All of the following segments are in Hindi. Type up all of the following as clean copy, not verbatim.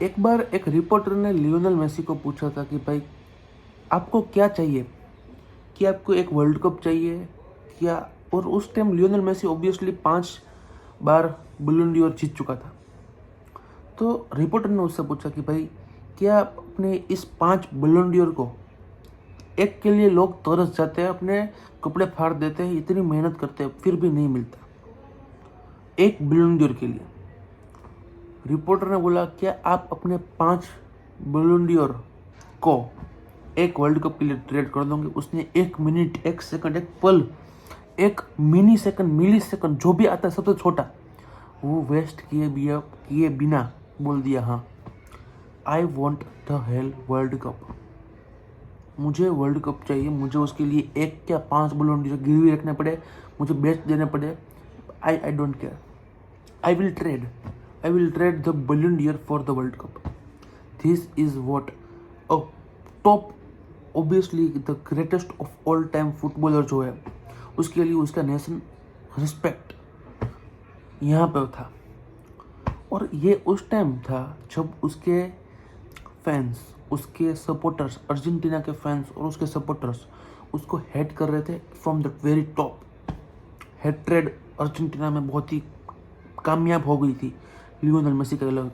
एक बार एक रिपोर्टर ने लियोनेल मेसी को पूछा था कि भाई आपको क्या चाहिए, कि आपको एक वर्ल्ड कप चाहिए क्या। और उस टाइम लियोनेल मेसी ऑब्वियसली 5 बार बallon d'Or जीत चुका था। तो रिपोर्टर ने उससे पूछा कि भाई क्या अपने इस 5 बallon d'Or को, एक के लिए लोग तरस जाते हैं, अपने कपड़े फाड़ देते हैं, इतनी मेहनत करते हैं फिर भी नहीं मिलता, एक बallon d'Or के लिए। रिपोर्टर ने बोला क्या आप अपने 5 बallon d'Or को एक वर्ल्ड कप के लिए ट्रेड कर दोगे। उसने 1 मिनट, 1 सेकंड, एक पल, 1 मिली सेकंड, मिली सेकंड, जो भी आता है सबसे छोटा, वो वेस्ट किए बिना बोल दिया हाँ, I want the hell world cup. मुझे वर्ल्ड कप चाहिए, मुझे उसके लिए 1 या 5 बallon d'Or गिरवी रखने पड़े, मुझे बेस्ट देने पड़े, I don't care. I will trade the ballon d'Or for the World Cup. This is what a top, obviously the greatest of all time footballer जो है, उसके लिए उसका नेशन रिस्पेक्ट यहाँ पे था। और ये उस टाइम था जब उसके फैंस, उसके सपोर्टर्स, अर्जेंटीना के फैंस और उसके सपोर्टर्स उसको हेट कर रहे थे from the very top. Hatred Argentina में बहुत ही कामयाब हो गई थी लियोनेल मेसी का अलग।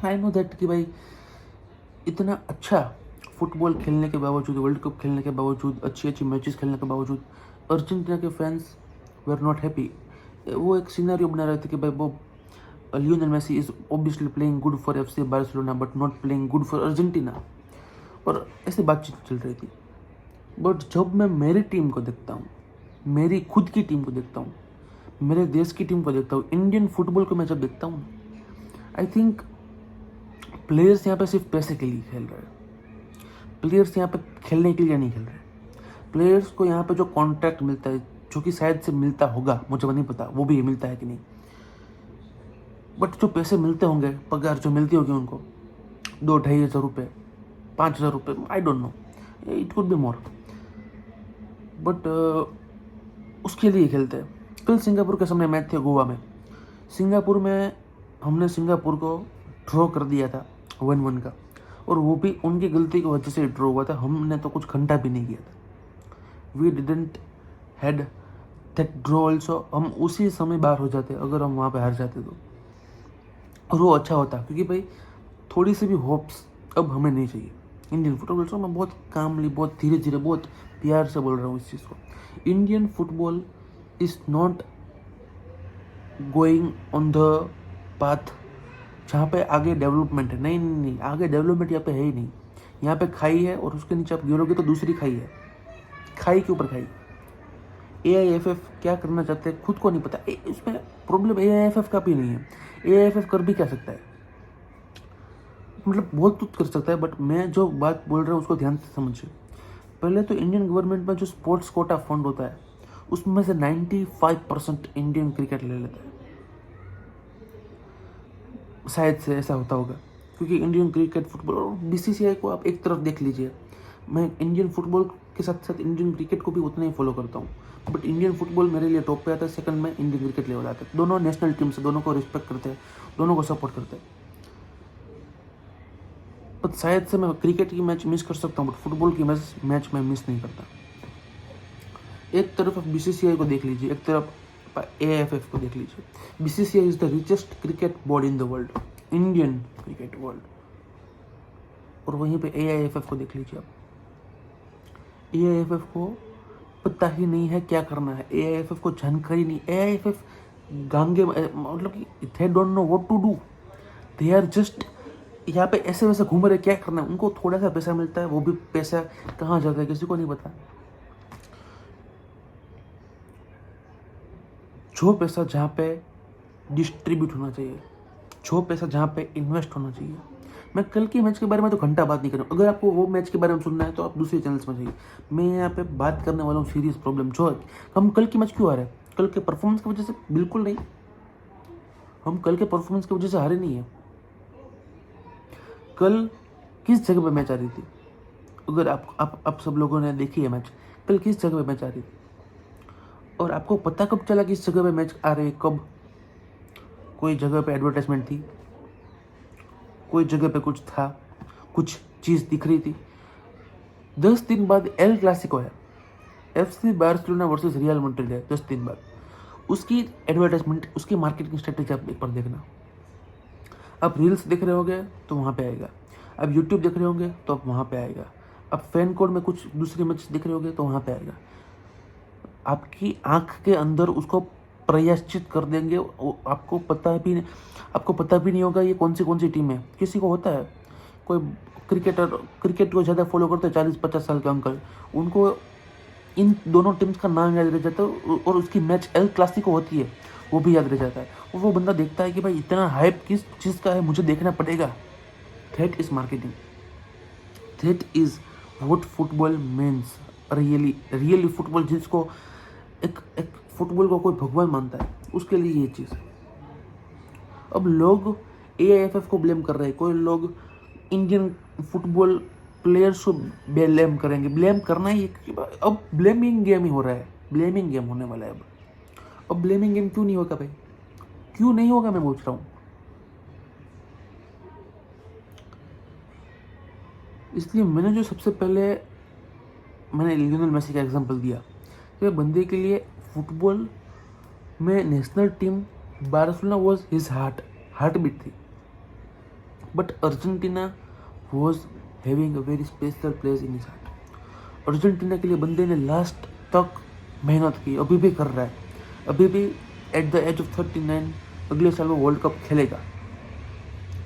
आई नो दैट कि भाई इतना अच्छा फुटबॉल खेलने के बावजूद, वर्ल्ड कप खेलने के बावजूद, अच्छी अच्छी मैचेस खेलने के बावजूद अर्जेंटीना के फैंस वर नॉट हैप्पी। वो एक सिनेरियो बना रहे थे कि भाई वो Lionel Messi is obviously playing good for FC Barcelona but not playing good for Argentina, और ऐसी बातचीत चल रही थी। बट जब मैं मेरी टीम को देखता हूँ, मेरी खुद की टीम को देखता हूँ, मेरे देश की टीम को देखता हूँ, इंडियन फुटबॉल को मैं जब देखता हूँ, आई थिंक प्लेयर्स यहाँ पे सिर्फ पैसे के लिए खेल रहे हैं। प्लेयर्स यहाँ पे खेलने के लिए नहीं खेल रहे। प्लेयर्स को यहाँ पे जो कॉन्ट्रैक्ट मिलता है, जो कि शायद से मिलता होगा, मुझे नहीं पता वो भी मिलता है कि नहीं, बट जो पैसे मिलते होंगे, पगार जो मिलती होगी उनको 2-2.5 हज़ार रुपये, 5 हज़ार रुपये, I don't know, it could be more, but उसके लिए खेलते हैं। कल सिंगापुर के सामने मैच थे गोवा में। सिंगापुर में हमने सिंगापुर को ड्रॉ कर दिया था 1-1 का, और वो भी उनकी गलती की वजह से ड्रॉ हुआ था। हमने तो कुछ घंटा भी नहीं किया था। We didn't had that draw also. हम उसी समय बाहर हो जाते अगर हम वहाँ पे हार जाते तो, और वो अच्छा होता, क्योंकि भाई थोड़ी सी भी होप्स अब हमें नहीं चाहिए। इंडियन फुटबॉल से मैं बहुत कामली, बहुत धीरे धीरे, बहुत प्यार से बोल रहा हूँ इस चीज़ को। Indian football is not going on the path जहाँ पे आगे डेवलपमेंट है। नहीं नहीं नहीं, आगे डेवलपमेंट यहाँ पे है ही नहीं। यहाँ पे खाई है और उसके नीचे आप गिरोगे तो दूसरी खाई है, खाई के ऊपर खाई। AIFF क्या करना चाहते हैं खुद को नहीं पता। इसमें प्रॉब्लम AIFF का भी नहीं है। AIFF कर भी क्या सकता है, मतलब बहुत कुछ कर सकता है, बट मैं जो बात बोल रहा हूँ उसको ध्यान से समझिए। पहले तो इंडियन गवर्नमेंट में जो स्पोर्ट्स कोटा फंड होता है उसमें से 95% इंडियन क्रिकेट ले लेता है, शायद से ऐसा होता होगा, क्योंकि इंडियन क्रिकेट, फुटबॉल और BCCI को आप एक तरफ देख लीजिए। मैं इंडियन फुटबॉल के साथ साथ इंडियन क्रिकेट को भी उतना ही फॉलो करता हूँ, बट इंडियन फुटबॉल मेरे लिए टॉप पे आता है, सेकंड में इंडियन क्रिकेट लेवल आता है। दोनों नेशनल टीम से, दोनों को रिस्पेक्ट करते हैं, दोनों को सपोर्ट करते हैं। बट शायद से मैं क्रिकेट की मैच मिस कर सकता हूँ, बट फुटबॉल की मैच मैं मिस नहीं करता। एक तरफ आप BCCI को देख लीजिए, एक तरफ AIFF को देख लीजिए। BCCI is the richest cricket board in the world, Indian cricket world, और वहीं पे AIFF को देख लीजिए आप। AIFF को पता ही नहीं है क्या करना है, AIFF को जानकारी नहीं। AIFF गांगे, मतलब कि they don't know what to do, they are just यहाँ पे ऐसे वैसे घूम रहे, क्या करना है उनको। थोड़ा सा पैसा मिलता है, वो भी पैसा कहाँ जाता है किसी को नहीं पता। जो पैसा जहाँ पे डिस्ट्रीब्यूट होना चाहिए, जो पैसा जहाँ पे इन्वेस्ट होना चाहिए। मैं कल के मैच के बारे में तो घंटा बात नहीं कर रहा हूँ। अगर आपको वो मैच के बारे में सुनना है तो आप दूसरे चैनल्स में जाइए। मैं यहाँ पे बात करने वाला हूँ सीरियस प्रॉब्लम जो है। हम कल की मैच क्यों आ रहे हैं? कल के परफॉर्मेंस की वजह से? बिल्कुल नहीं, हम कल के परफॉर्मेंस की वजह से हारे नहीं है। कल किस जगह पे मैच आ रही थी? अगर आप सब लोगों ने देखी है मैच, कल किस जगह पे मैच आ रही थी? और आपको पता कब चला किस जगह पे मैच आ रही है? कब कोई जगह पे एडवर्टाइजमेंट थी? कोई जगह पे कुछ था, कुछ चीज़ दिख रही थी। 10 दिन बाद एल क्लासिको है, FC Barcelona versus real Madrid है 10 दिन बाद। उसकी एडवर्टाइजमेंट, उसकी मार्केटिंग स्ट्रेटेजी आप एक बार देखना। आप रील्स देख रहे होंगे तो वहाँ पे आएगा, आप यूट्यूब देख रहे होंगे तो आप वहाँ पे आएगा, आप फैन कोड में कुछ दूसरे मैच देख रहे होंगे तो वहाँ पे आएगा। आपकी आंख के अंदर उसको प्रयाश्चित कर देंगे। आपको पता भी नहीं होगा ये कौन सी टीम है। किसी को होता है, कोई क्रिकेट को ज़्यादा फॉलो करते हैं 40-50 साल के अंकल, उनको इन दोनों टीम्स का नाम याद रह जाता है और उसकी मैच एल क्लासिको होती है वो भी याद रह जाता है। और वो बंदा देखता है कि भाई इतना हाइप किस चीज़ का है, मुझे देखना पड़ेगा। That is marketing, that is what football means. Really football, जिसको एक फुटबॉल को कोई भगवान मानता है, उसके लिए ये चीज़। अब लोग AIFF को ब्लेम कर रहे हैं, कोई लोग इंडियन फुटबॉल प्लेयर्स को ब्लेम करेंगे। ब्लेम करना ही अब ब्लेमिंग गेम ही हो रहा है, ब्लेमिंग गेम होने वाला है अब ब्लेमिंग गेम क्यों नहीं होगा भाई? क्यों नहीं होगा मैं पूछ रहा हूँ। इसलिए मैंने जो सबसे पहले मैंने लियोनेल मेसी का एग्जांपल दिया कि बंदे के लिए फुटबॉल में national team Barcelona was his heartbeat थी, but Argentina was having a very special place in his heart. Argentina के लिए बंदे ने लास्ट तक मेहनत की, अभी भी कर रहा है, अभी भी एट द एज ऑफ 39 अगले साल वो वर्ल्ड कप खेलेगा।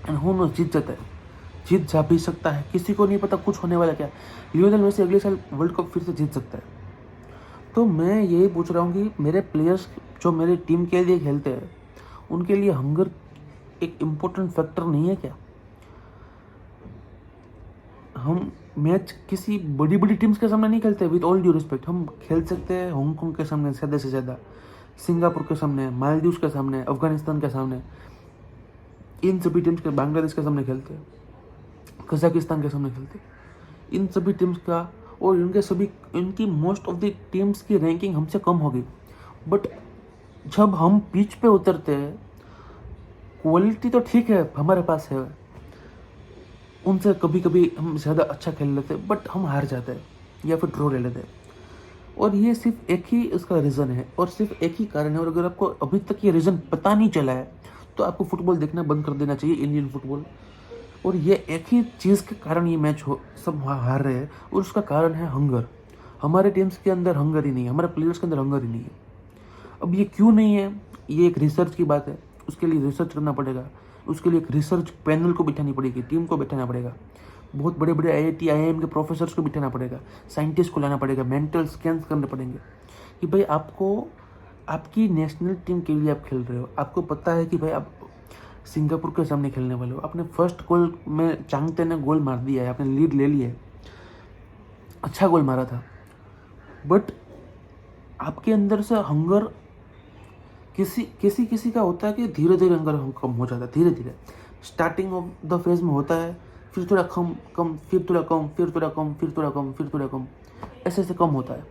एंड हु नोस, जीत जा भी सकता है, किसी को नहीं पता कुछ होने वाला क्या। लियोनेल मेसी अगले साल वर्ल्ड कप फिर से जीत सकता है। तो मैं यही पूछ रहा हूँ कि मेरे प्लेयर्स जो मेरे टीम के लिए खेलते हैं, उनके लिए हंगर एक इम्पोर्टेंट फैक्टर नहीं है क्या? हम मैच किसी बड़ी टीम्स के सामने नहीं खेलते, विद ऑल ड्यू रिस्पेक्ट। हम खेल सकते हैं हांगकांग के सामने ज़्यादा से ज़्यादा, सिंगापुर के सामने, मालदीव्स के सामने, अफगानिस्तान के सामने, इन सभी टीम्स के, बांग्लादेश के सामने खेलते हैं, कजाकिस्तान के सामने खेलते हैं। इन सभी टीम्स का और इनकी मोस्ट ऑफ द टीम्स की रैंकिंग हमसे कम होगी, बट जब हम पिच पे उतरते हैं, क्वालिटी तो ठीक है हमारे पास है, उनसे कभी कभी हम ज़्यादा अच्छा खेल लेते हैं, बट हम हार जाते हैं या फिर ड्रॉ ले लेते हैं। और ये सिर्फ एक ही इसका रीज़न है और सिर्फ एक ही कारण है। और अगर आपको अभी तक ये रीज़न पता नहीं चला है तो आपको फुटबॉल देखना बंद कर देना चाहिए, इंडियन फुटबॉल। और ये एक ही चीज़ के कारण ये मैच सब हार रहे हैं, और उसका कारण है हंगर। हमारे टीम्स के अंदर हंगर ही नहीं है, हमारे प्लेयर्स के अंदर हंगर ही नहीं है। अब ये क्यों नहीं है, ये एक रिसर्च की बात है, उसके लिए रिसर्च करना पड़ेगा, उसके लिए एक रिसर्च पैनल को बिठानी पड़ेगी, टीम को बिठाना पड़ेगा, बहुत बड़े IIT IIM के प्रोफेसर्स को बिठाना पड़ेगा, साइंटिस्ट को लाना पड़ेगा, मेंटल स्कैन्स करने पड़ेंगे कि भाई आपकी नेशनल टीम के लिए आप खेल रहे हो, आपको पता है कि भाई आप सिंगापुर के सामने खेलने वाले हो, आपने फर्स्ट गोल में चांगते ने गोल मार दिया है, आपने लीड ले ली है, अच्छा गोल मारा था, बट आपके अंदर से हंगर किसी का होता है कि धीरे धीरे हंगर कम हो जाता है, धीरे धीरे स्टार्टिंग ऑफ द फेज में होता है, फिर थोड़ा कम, फिर थोड़ा कम, फिर थोड़ा कम, फिर थोड़ा कम, फिर थोड़ा कम, ऐसे कम होता है।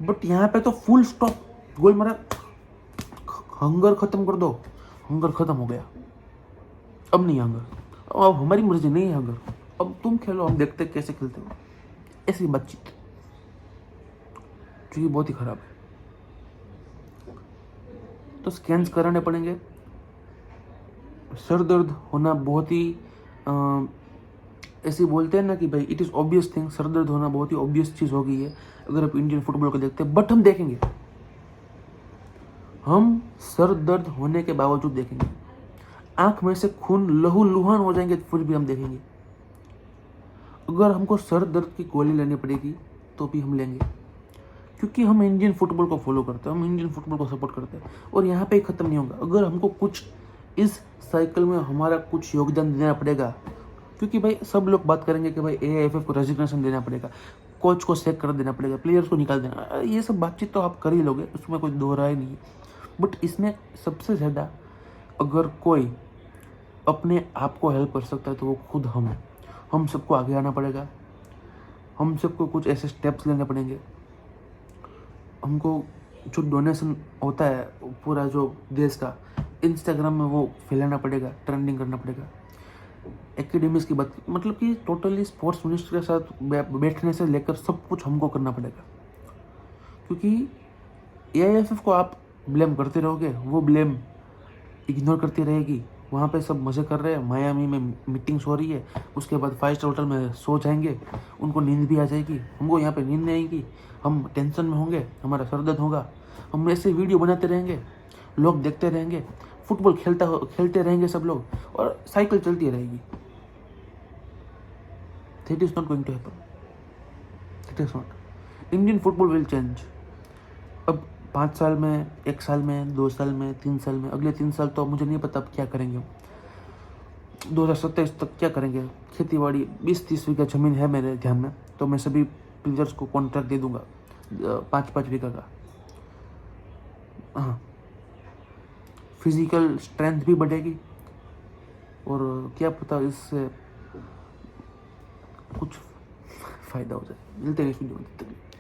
बट यहाँ पे तो फुल स्टॉप, गोल मारा, हंगर खत्म कर दो, हंगर खत्म हो गया, अब नहीं हंगर, अब हमारी मर्जी नहीं है हंगर, अब तुम खेलो, हम देखते कैसे खेलते हो, ऐसी बातचीत जो ये बहुत ही खराब है। तो स्कैन्स कराने पड़ेंगे। सर दर्द होना बहुत ही ऐसे बोलते हैं ना कि भाई it is obvious thing, sir दर्द होना बहुत ही ऑब्वियस चीज़ हो गई है अगर आप इंडियन फुटबॉल को देखते हैं, बट हम देखेंगे, हम सर दर्द होने के बावजूद देखेंगे, आंख में से खून लहूलुहान हो जाएंगे फिर भी हम देखेंगे। अगर हमको सर दर्द की गोली लेनी पड़ेगी तो भी हम लेंगे, क्योंकि हम इंडियन फुटबॉल को फॉलो करते हैं, हम इंडियन फुटबॉल को सपोर्ट करते हैं, और यहाँ पे ही ख़त्म नहीं होगा। अगर हमको कुछ इस साइकिल में हमारा कुछ योगदान देना पड़ेगा, क्योंकि भाई सब लोग बात करेंगे कि भाई AIFF को रेजिग्नेशन देना पड़ेगा, कोच को सेक कर देना पड़ेगा, प्लेयर्स को निकाल देना, ये सब बातचीत तो आप कर ही लोगे, उसमें कोई दो राय नहीं है। बट इसमें सबसे ज़्यादा अगर कोई अपने आप को हेल्प कर सकता है तो वो खुद हम सबको आगे आना पड़ेगा, हम सबको कुछ ऐसे स्टेप्स लेने पड़ेंगे। हमको जो डोनेशन होता है पूरा जो देश का, इंस्टाग्राम में वो फैलाना पड़ेगा, ट्रेंडिंग करना पड़ेगा। एकेडमीज की बात, मतलब कि टोटली स्पोर्ट्स मिनिस्टर के साथ बैठने से लेकर सब कुछ हमको करना पड़ेगा, क्योंकि एआईएफएफ को आप ब्लेम करते रहोगे, वो ब्लेम इग्नोर करती रहेगी। वहाँ पे सब मज़े कर रहे हैं, मायामी में मीटिंग्स हो रही है, उसके बाद 5 स्टार होटल में सो जाएंगे, उनको नींद भी आ जाएगी, हमको यहाँ पे नींद नहीं आएगी, हम टेंशन में होंगे, हमारा सर दर्द होगा, हम ऐसे वीडियो बनाते रहेंगे, लोग देखते रहेंगे, फुटबॉल खेलते रहेंगे सब लोग, और साइकिल चलती रहेगी। That is not going to happen, that is not. Indian football will change. अब 5 साल में, 1 साल में, 2 साल में, 3 साल में, अगले 3 साल तो मुझे नहीं पता अब क्या करेंगे हम। 2027 तक क्या करेंगे? खेती बाड़ी 20-30 बीघा ज़मीन है मेरे ध्यान में, तो मैं सभी प्लेयर्स को कॉन्ट्रैक्ट दे दूंगा 5-5 बीघा का। हाँ, फिजिकल स्ट्रेंथ भी बढ़ेगी, और क्या पता इससे कुछ फ़ायदा हो जाए। मिलते हैं इस वीडियो में, तब तक के लिए।